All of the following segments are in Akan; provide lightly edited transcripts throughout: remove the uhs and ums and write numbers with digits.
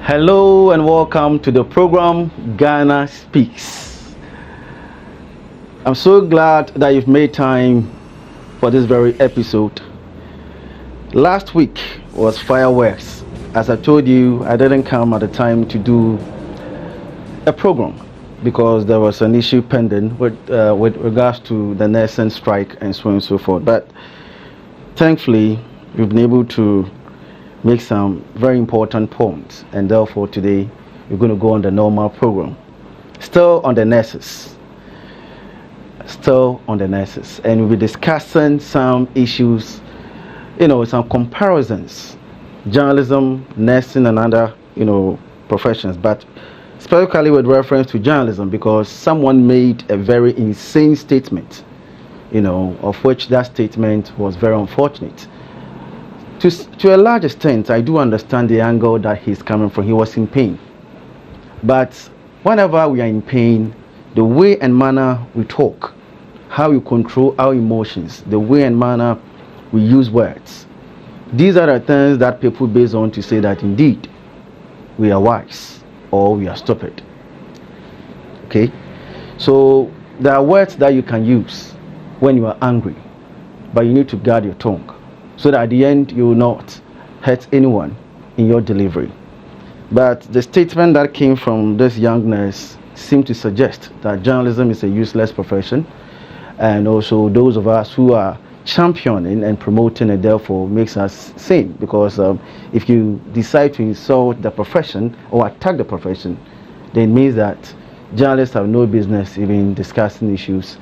Hello and welcome to the program Ghana Speaks. I'm so glad that you've made time for this very episode. Last week was fireworks. As I told you, I didn't come at the time to do a program because there was an issue pending with regards to the nursing strike and so on and so forth. But thankfully, we've been able to make some very important points, and therefore today we're going to go on the normal program, still on the nurses, and we'll be discussing some issues, some comparisons, journalism, nursing, and other professions, but specifically with reference to journalism, because someone made a very insane statement, of which that statement was very unfortunate. To a large extent, I do understand the angle that he's coming from. He was in pain. But whenever we are in pain, the way and manner we talk, how we control our emotions, the way and manner we use words, these are the things that people base on to say that indeed we are wise or we are stupid. Okay? So there are words that you can use when you are angry, but you need to guard your tongue, so that at the end you will not hurt anyone in your delivery. But the statement that came from this young nurse seemed to suggest that journalism is a useless profession, and also those of us who are championing and promoting it therefore makes us sane, because if you decide to insult the profession or attack the profession, then it means that journalists have no business even discussing issues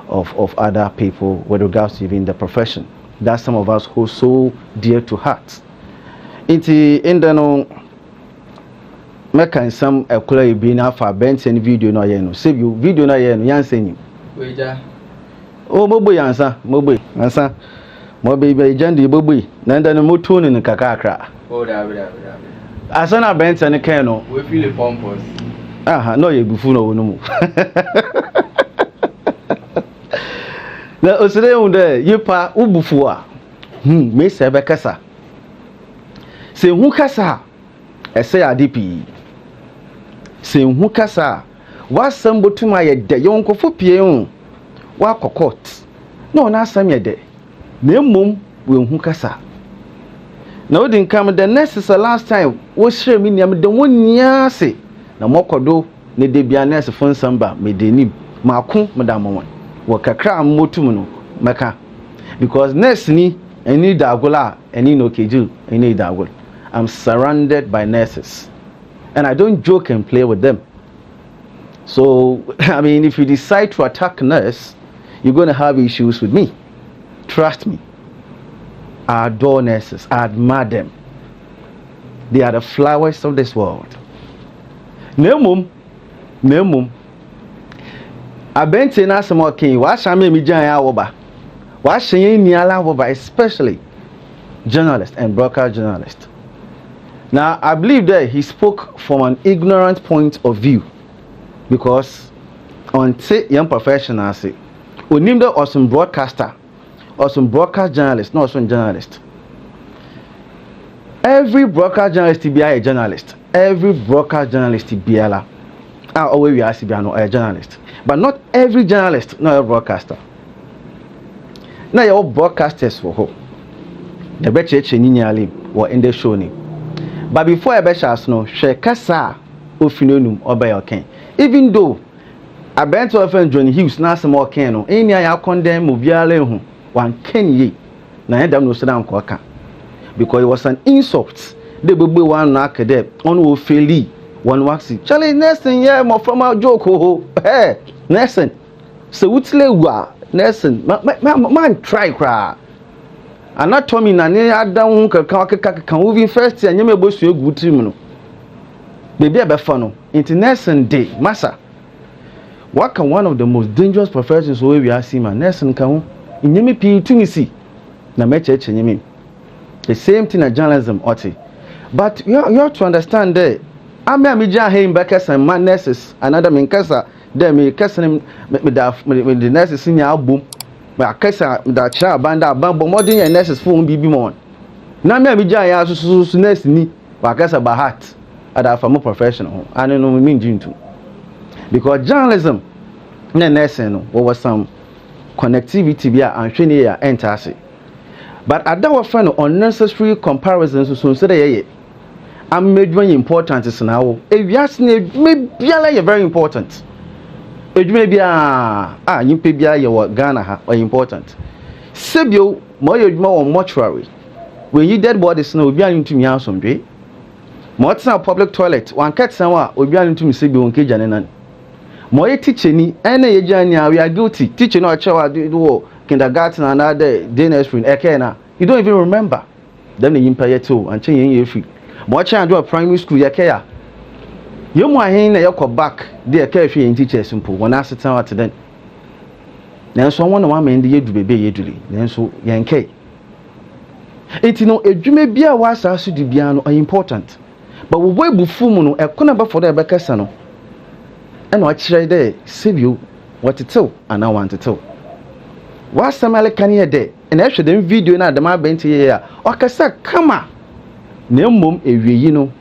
of other people with regards to even the profession that some of us hold so dear to heart. In the no mekan some ekula ibi na fa benten video no ye no save you video no ye no yansa ni weja o mobo yansa mo be jandi bobo na nda no moto ni kakakra o da asana benten kan no we feel pompous no ye bufu no wono mu na osire unde yipa ubufu a me sebe kasa se hu kasa ese adipi se hu kasa wasam botuma ye de yonkofo pie hu wa kokot no na asam ye de na mmom we hu kasa na odin kam the next last time wo shire mi niam de wonia se na mokodo ne de bia nurse fon samba me de nim mako medamon wakakra motum no meka, because nurse ni any dagola any no keju any dagol. I'm surrounded by nurses and I don't joke and play with them. So I mean, if you decide to attack nurse, you're going to have issues with me. Trust me. I adore nurses. I admire them. They are the flowers of this world. Nemum abente na asemo kin wa shame mi jan ya woba wa shen ni ala woba, especially journalists and broadcast journalists. Now I believe that he spoke from an ignorant point of view, because on say young professionals say onim da awesome broadcaster or some broadcast journalist, not some journalist. Every broadcast journalist be a journalist. Every broadcast journalist be a always we ask be a journalist. But not every journalist, not a broadcaster. Now you're all broadcasters for who? The better chenyali or in the show ni. But before I bet us no, she kasa ofinonum oba yoken. Even though I bent to offend John Hughes na some more ken no, any I condemn mobiale hu one ken ye. Na endam no sedam kwaka. Because it was an insult. The baby one na kede on wo feli one waxy. Charlie Nelson yeah more from our joke ho. Hey Nelson. So utile wa Nelson man try cry. Anatomy na ne adam kan we first year nyeme bosu egu trim no. Baby abefa no. Into Nelson day massa. What can one of the most dangerous professions we are seeing man Nelson kan nyeme pi tumisi na meche nyeme. The same thing as journalism, Oti. But you have to understand that I'm a major him backers and my nurses, another minkasa, then me cussing with the nurses in your album. My cassa, that child banda, bambo, modern nurses phone be more. Now, me a major nurse ni, Wakasa Bahat, ada from a professional I don't know mean into because journalism na nursing no was some connectivity be and training ya enter but ada wa friend unnecessary comparisons so say dey am medwan important is now ewiase na biala very important edwuma bia nyimpe bia ye wo Ghana ha or important sebio mo ye edwuma wo mortuary when you dead bodies na obi an ntumi asomdwe mo tsena public toilet wan ketsen wa obi an ntumi sebio won keja ne nan mo ye teacher ni ene ye jani we are guilty teacher no achewa do kindergarten and other day nursery ekena you don't even remember them the yimpa ye too and chen ye free mo chen do primary school ye kaya yemu ahen na ye ko back de ye ka hwe teacher simple wona asetan wat den nanso won na wa men de ye du bebe ye duli nanso ye nke enti no edwuma bia wa asaso di bia no important but we boy bufu mu no ekona ba for da be kasa no and what should I save what it tell and I want to tell. What's some can hear there? And actually, the video now the man bent here. Or Cassa, come on. No mum, if you know,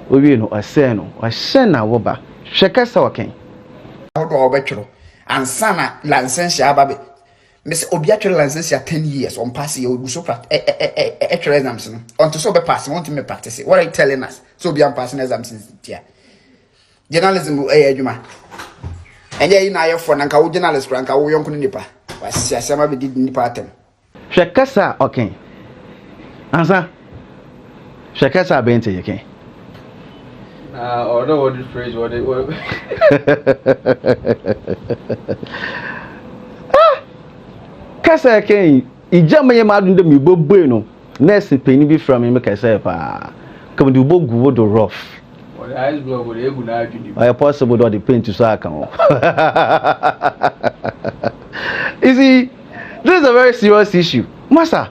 we know, I say no, I send our woba. Shakasa, okay. Out of bachelor and Sana Lancensia Baby. Miss Obiato Lancensia 10 years on passing you so exams on to sober pass, want to me practice it. What are you telling us? So be passing exams, dear. Journalism juma enye ina ye for nanka wo journalist ranka wo yonko nipa wasi asema be did nipa atem Shekasa okay ansa Shekasa bente yake or no what this phrase what kasa yake ijama ye madu ndem ibobwe no nurse peni bi from me kasa pa come do bogu do rough the ice block with egu na adwini I possible do the paint to so account. You see, this is a very serious issue. Master,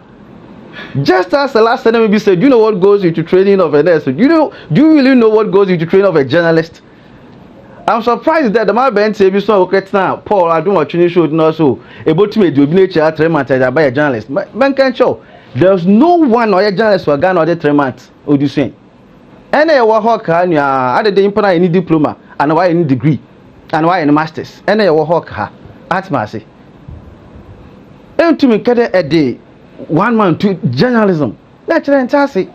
just as the last time we said, do you know what goes into training of a nurse? Do you really know what goes into training of a journalist? I'm surprised that the man Ben said, so okay now, Paul, I don't want to show no so able to make the nature 3 months by a journalist. Man can show there's no one or a journalist for Ghana or the 3 months. What do you say? Any work can other than implement any diploma and why any degree and why any masters. Any work at mercy. And to me, a day 1 month to journalism. That's fantastic.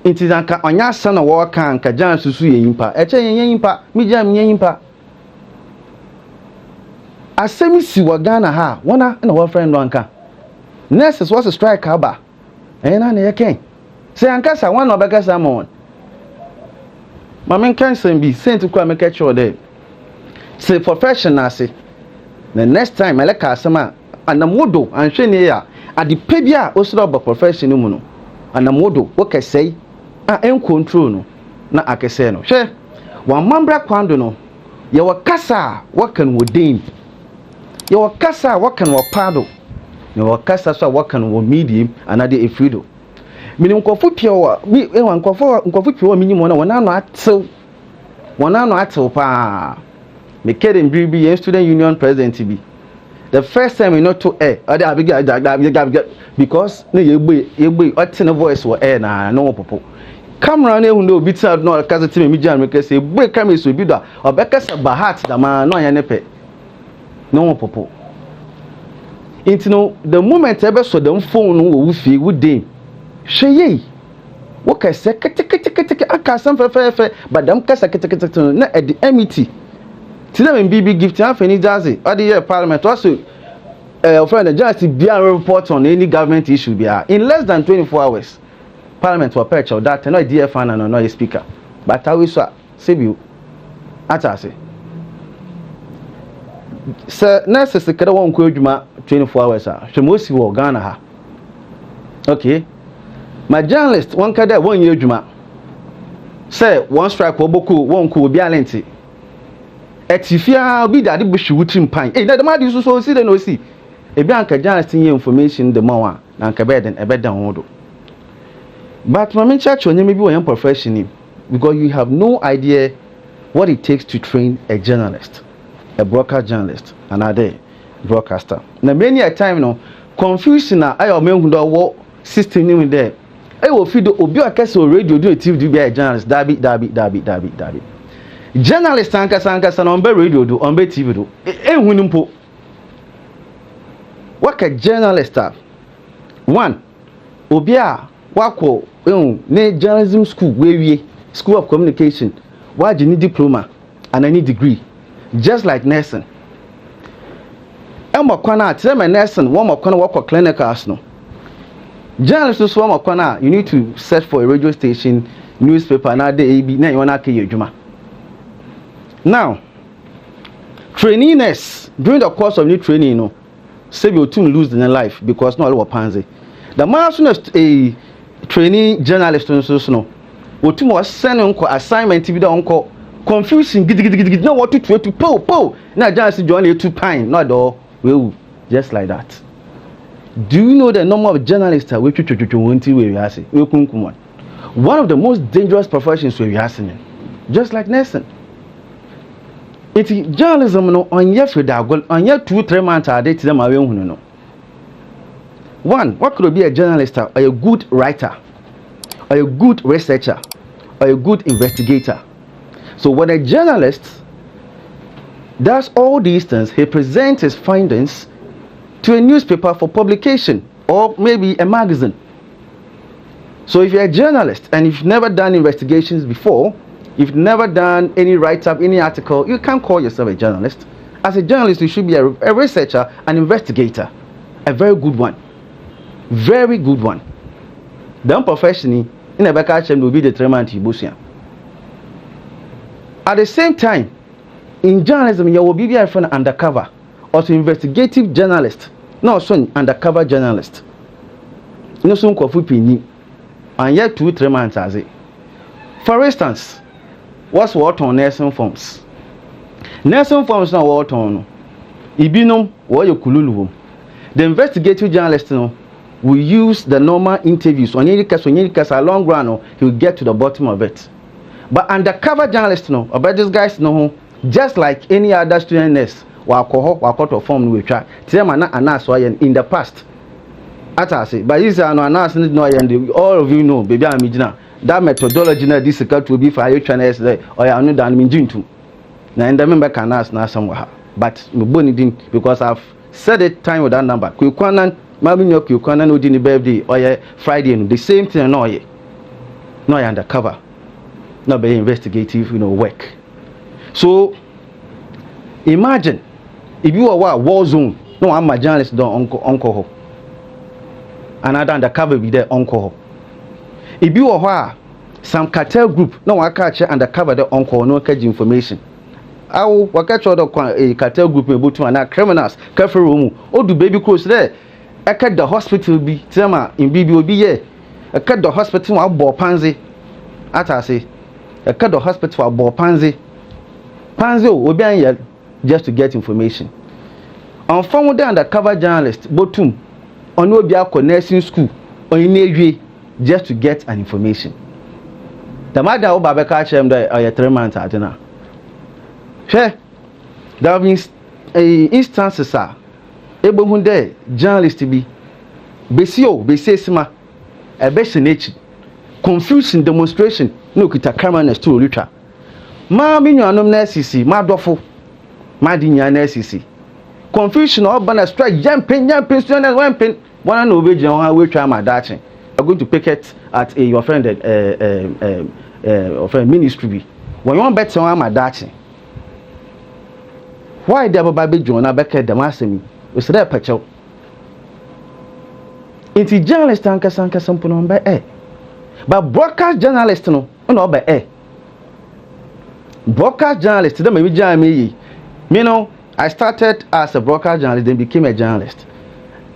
It is an on your son of work and Kajan Susu Yimpa. A chain yimpa, Mijam yimpa. I say, Miss Wagana ha, one and our friend Wanka. Nurses was a strike harbor. And I can't say, Ancasa, one of Beccasamon. My man can't be sent to come and catch your day. Say professional, say the next time I like Casama and the modo and Shania at the Pebia also about professional mono and the modo, what can say? I am control no, not I can say no. Share one man black quando no. You were Cassa, what can we deem? You were Cassa, what can we paddle? You were Cassa, so what can we medium another a freedom. Mini nkofu pio mi nkofu pio mini mo na wona no atel pa me kede mbibi student union president bi the first time we not to air other abig because no yegbe otene voice wo air na no popo camera na ehun do obi tia no kaza timi mi jan me kese egbe camera so bi do obekasa bahat da ma no anya ne pe no popo intino the moment ebe so dem phone no wo fie wo dem Shey, what can say? I can't some fair, but them cast a na at the MET. To them in BB gift half any jazzy, or the year parliament also friend the justice be a report on any government issue be in less than 24 hours. Parliament will perch of that, no idea fan and no speaker. But I will save you. Atase. Sir, nurses the Kada won't 24 hours. She must see Ghana ha. Okay. My journalist one kada 1 year juma say one strike oboku one ko obi alenti etifia obi dade bushi wutim pan na the man you so see the no see e bi anka journalist nye information the man na anka beden e bedan hodo but my church onye maybe one professional because you have no idea what it takes to train a journalist, a broadcast journalist, another broadcaster. Now many a time no confusion na ayo me hu do wo system ni there will feed obi akese radio do TV do be a journalist dabi. Journalist ankasa on be radio do on be TV do ehunu mpo what a journalist one obi a wako ne journalism school we school of communication why you need diploma and any degree just like nursing emo kwana tell me nursing one more kwana work clinicals no journalists so one more kwana you need to search for a radio station newspaper na dey bi na you wanna ke adwuma. Now training nurse during the course of new training you know say you to lose in life because no all panze the man soon as a trainee journalist no otum was send unko assignment bi da unko confusing gidigidi no what to po na journalist join you 2 pine not do we just like that. Do you know the number of journalists we want we are say we kunkum one of the most dangerous professions we are seeing just like nursing. It's journalism no on yes with that goal on your 2-3 months are they to them away no. One, what could be a journalist or a good writer or a good researcher or a good investigator? So when a journalist does all these things, he presents his findings to a newspaper for publication or maybe a magazine. So if you're a journalist and you've never done investigations before, you've never done any write-up, any article, you can't call yourself a journalist. As a journalist, you should be a researcher, an investigator, a very good one. Very good one. The professionally in a back will be determined to Busia. At the same time, in journalism, you will be a friend undercover, also investigative journalist, no son undercover journalist. No son kofu pini, and yet 2-3 months as it. For instance, what's what on nursing forms? Nursing forms now what on? Ibinum what you kululu. The investigative journalist will use the normal interviews on any case a long run, he will get to the bottom of it. But undercover journalists about these guys just like any other student nurse, wako form we try. Tell man anas in the past. Ata say, but this are no anas no all of you know, baby amijina. That methodology na this will be for you channels or ya no dan minjintu. Na enda member can ask na somewhere. But me boni din because I've said it time with that number. Kukwanan Mami nyo kukwana no dini birthday or Friday the same thing no ye undercover no be investigative work. So imagine if you are war zone no I'm a journalist don uncle another undercover be there uncle. If you are some cartel group no one catch undercover the uncle no catch information. I will catch other a cartel group about to an criminals careful room or do baby close there. I cut the hospital be tema in BBOB ye. I cut the hospital for Bopanzi. Ata say I cut the hospital for Bopanzi. Panzi will be just to get information. On found the undercover journalist Botum on no be a nursing school or in just to get an information. The matter of Babaka Chem or 3 months at dinner. There have been instances ebe hu de journalist bi besi sima ebe shenechi confusion demonstration no kita camera na story twa ma mi nuanom na SCC ma dofo ma di nya na SCC confusion oba na strike jumping students jumping one na obeji on we twa ma dachi are going to picket at your friend ministry bi when you want bet on ma dachi why the baba be join na beke dem asemi it's there picture. It's journalist ankasa mpono mba but broadcast journalist no ba broadcast journalist them me jam me I started as a broadcast journalist then became a journalist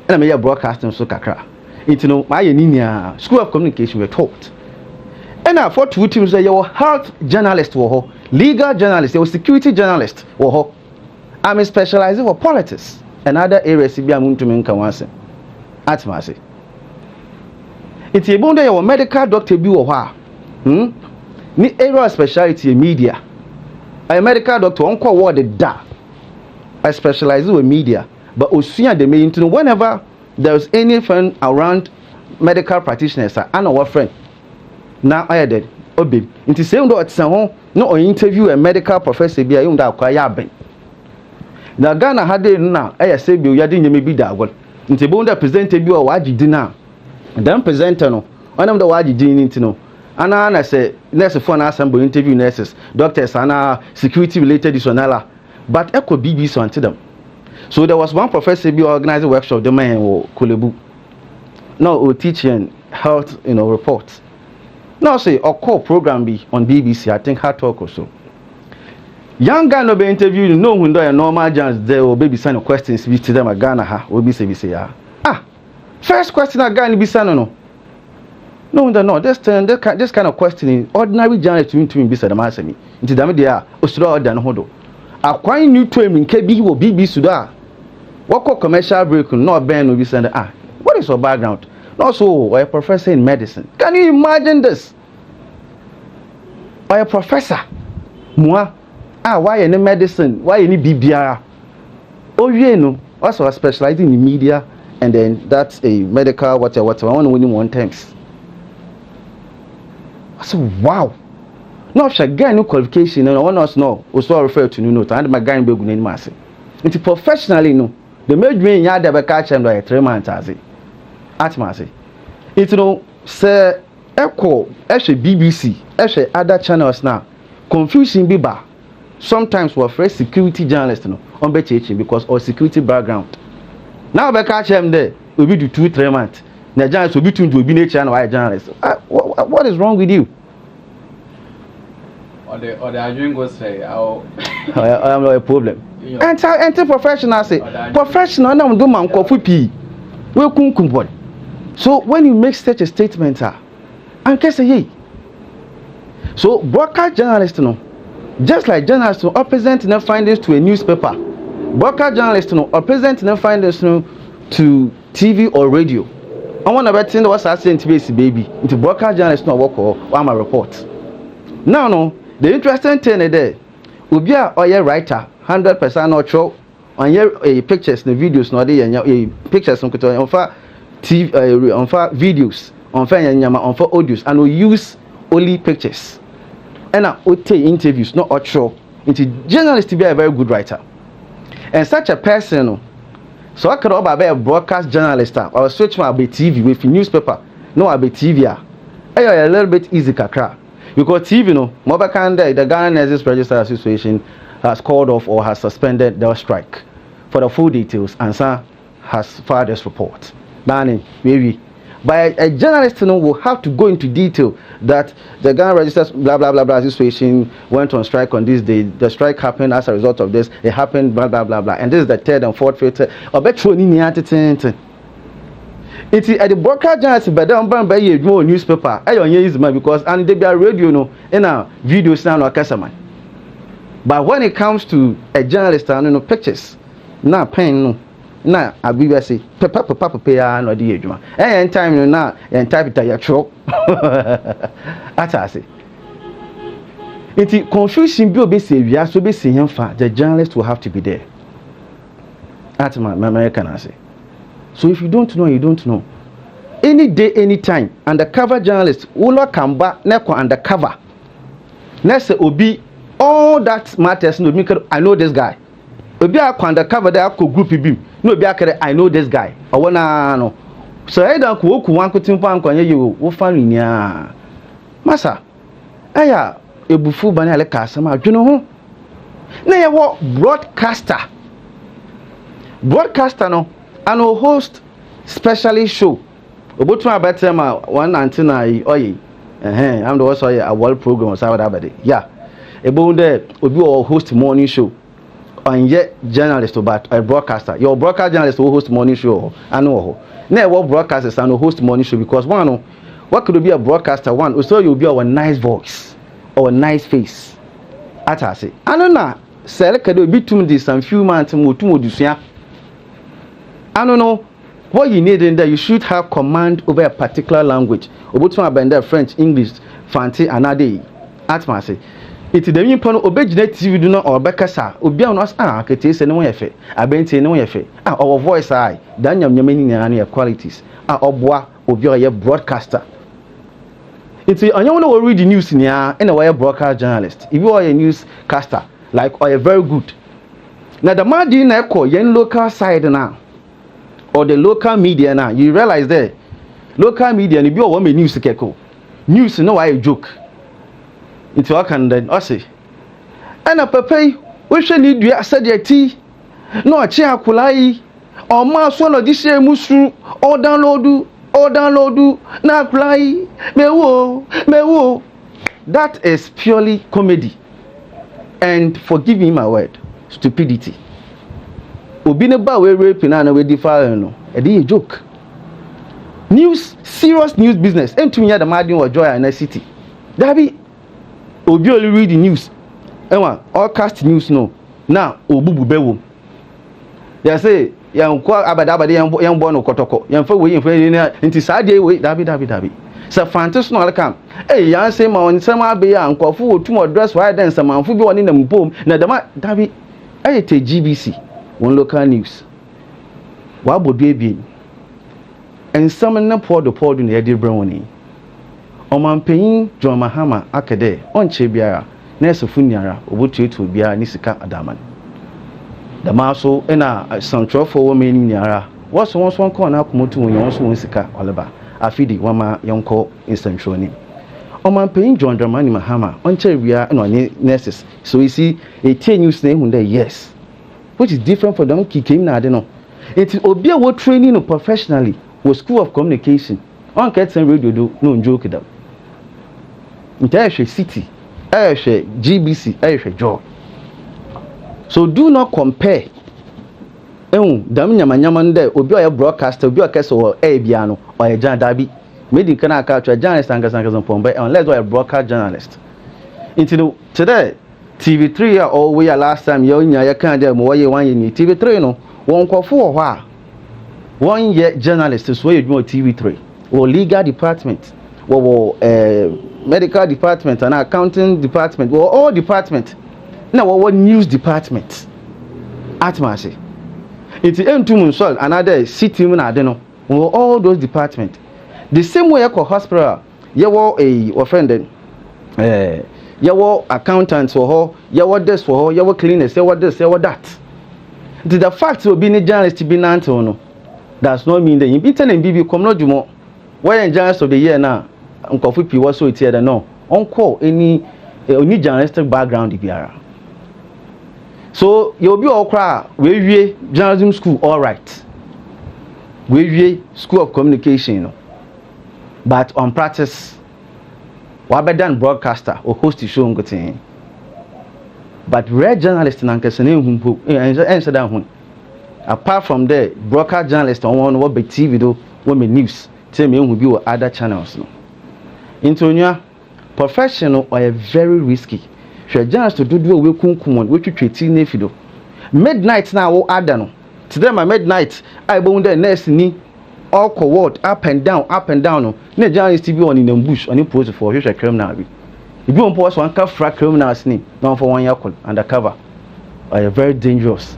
and I broadcasting so kakra my ninia school of communication were taught and I for two teams say your health journalist wo legal journalist your security journalist wo I'm specializing for politics and other areas be amuntu menka wanse atmase it's a bonde your medical doctor bi wo ha ni area of specialty media a medical doctor onko word da I specialize with media but osua the main to whenever there's anything around medical practitioners and our friend now I did obey into same do at home no interview a medical professor be a young da kwa ya ben na Ghana had na I say bi yadi nyame bi da agol into bonda presenter bi o waji di na dan presenter no one of the waji di nti no ana say nurse for na assemble interview nurses doctors and security related isonala but echo BBC unto them. So there was one professor be organizing a workshop the man or Kolebu now teaching health reports now say a call program be on BBC I think hard talk or so young guy no be interview no when do normal chance there or baby send questions be to them a Ghana ha will be say first question a Ghana be send no this kind of questioning ordinary journalist to be said the answer me into them there osuro order no hodo akwan new to me nke bi wo BBC do what call commercial break no ben no be send what is your background also a professor in medicine can you imagine this or a professor moi why in medicine why any BBR oh you know also specializing in media and then that's a medical whatever I want to win one times so wow no sure guy no qualification no one else no also refer to new note and my guy be gun in mass into professionally no the major in ya dey be catch am like 3 months as atmase it no say echo BBC other channels now confusion be ba sometimes we afraid security journalists no on be teaching because of security background now be catch am there we be do 2-3 months na journalists we be tun do be nature and why journalists what is wrong with you or the adjoining go say I am not a problem enter professional say professional na do man kofu pi we kunkum boy so when you make such a statement and can say hey so broadcast journalists no just like journalists no present their findings to a newspaper broadcast journalists no present their findings no to TV or radio I want to bet in what's saying to baby into broadcast journalists no work or am a report now the interesting thing is there obi a oye writer 100% not true on your pictures and videos no dey pictures on TV on videos on audios and we use only pictures and interviews not true into journalist to be a very good writer and such a person so I could be a broadcast journalist or switch my TV with newspaper no be TV a little bit easy kakra because TV no Mobakande the Ghana Nurses Register Association has called off or has suspended their strike for the full details and has filed this report banning maybe but a journalist will have to go into detail that the Ghana Registers blah blah blah Association went on strike on this day. The strike happened as a result of this. It happened blah blah blah blah. And this is the third and fourth filter. I bet you it's at the broadcast journalists, but then buy a newspaper. I don't use my because and they be a radio no in a video sound or customer. But when it comes to a journalist and pictures, now pen no. Na abiba say papa ya no dey adwuma en time no na en type ta ya tro atase it confusion bi obese wia so be say hemfa the journalist will have to be there at my American I say so if you don't know you don't know any day anytime undercover journalist will come back na ko undercover na say obi all that matters no me I know this guy obi akwa cover the akọ group bi no obi akere I know this guy owona no so I don't ko oku wan kotin pa ankwanye ye wo fa no nia masa aya ebufu bani ale ka asem adwene ho na ye wo broadcaster no and host specially show obotu abatema 199 oyi I'm the also a world program or something yeah ebo de obi o host morning show and yet journalist but a broadcaster your broadcast journalist will host morning show I know now what broadcasters and host morning show because one what could be a broadcaster one so you'll be our nice voice or nice face at I say I don't know select between this and few months I don't know what you need in there you should have command over a particular language about French English fancy another at my say it the mean pano obejina TV do no obekasa obi a no kete se ne wo yefe abenti ne wo yefe our voice I dan nyam nyam ni na qualities oboa obi a broadcaster. It's a you read the news in here and a broadcast journalist. If you are a newscaster, like or a very good. Now the man didn't echo yen local side now or the local media now. You realize that local media if you want me news keko. News no why a joke. It's all can then say. And a pepe we should need you said your tea. No a chair kulai or mass one of this year musu or download na cry me. That is purely comedy. And forgive me my word, stupidity. Obi ne ba we rape na we defile no. E dey joke. News, serious news business. Entumi ya the madin or joy in a city. Dabi obi only read the news. Enwa all cast news no. Now obubu bewo. They say yan kwa abada yan bo no kotoko yan fa we yan fa nti saade we dabi sa fantas no alkam yan say ma on sama be ya nkofo otum address why den samanfo bi woni na mpom na dama dabi te GBC one local news wa bodu ebien ensam na podo na yede brewoni omampanyin John Mahama akede onche biara na esofo niara obotuetu biara ni sika adaman the maso ena central for women niara was once one corner komotu won yon so won sika oleba afidi wama yonko instantro ni omampanyin John Dramani Mahama onche wia na oni nurses so you see a 10 news na ehun there yes which is different for them kikim na ade no it obi a wo training no professionally was school of communication on Ketsen radio do no joke them interaction city GBC job. So do not compare. Dam nyama nde obi oya broadcaster obi okese o bia no oya jan dabi made in kana ka journalist angasan pombe unless oya broadcast journalist. Into today TV3 or we last time you nya ya kan there mo ye wan ye ni TV3 no won kwofo ho a 1 year journalist so you do TV3 or legal department or medical department and accounting department or all department na what news department atmase it entum sol another city na ade no all those department the same way for hospital yawo a offended yawo accountants for her yawo this for her yawo cleaners yawo this yawo that the fact will be ni journalist be nanto no does not mean that in internet bibi come no jumo why journalist of the year now unkofu pi was so it here no on call any journalistic background biara. So you'll be all cry we journalism school all right. We school of communication, you know. But on practice, what better than broadcaster or host the show on goting. But red journalist in Ankesane who answer that one. Apart from there, broadcast journalist on one what be TV do women news. Tell me who be other channels no. Into professional or a very risky. She journalist to do we kunkumon we treat na fido. Midnight now wo adano. Today my midnight I bound the nurse ni all covered up and down no. Na journalist be on in the bush on post for she criminal bi. If you post one ka fra criminals ni now for 1 year call undercover. Are very dangerous.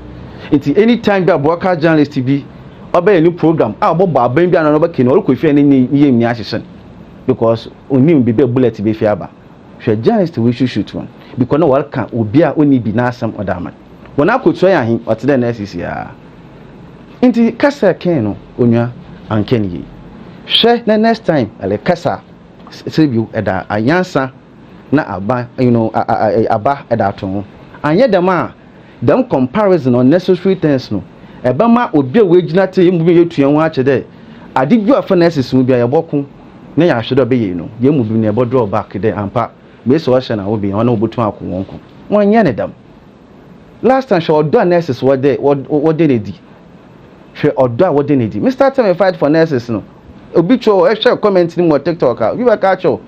It's anytime be a broadcast journalist be obe a new program bobo aban bi anano be kino o ko fi ani ni yem ni ahyehyɛ because onim be bullet be fiaba. She journalist we shoot one. Because no one can obi a oni bi na asam odaman wona akotu ahin ote the nurses ya inti kasa ken no onwa anken yi hwe na next time ale kasa sebiu eda ayansa na aba aba eda to anye dem a dem comparison unnecessary things no eba ma obi a we gina te yemu bi yetuan ho ache de ade bi afa nurses mu bi ayeboko na ya hwe do be yi no yemu bi na ebo draw back de ampa me so wa na obi ona obotu akwonko won ye ne dam last time she odo nurses what they di she odo what they di Mr. Tell me fight for nurses no obi cho e share comment ni mo TikTok a give a catch up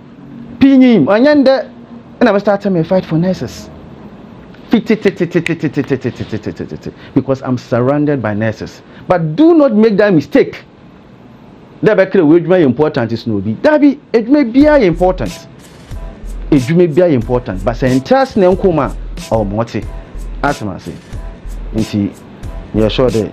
pinyim anyande na Mr. Tell me fight for nurses because I'm surrounded by nurses but do not make that mistake that be clear which may important is no be that be it may be important. It may be important, but the interest in Nkuma or Moti, as I say, you're sure that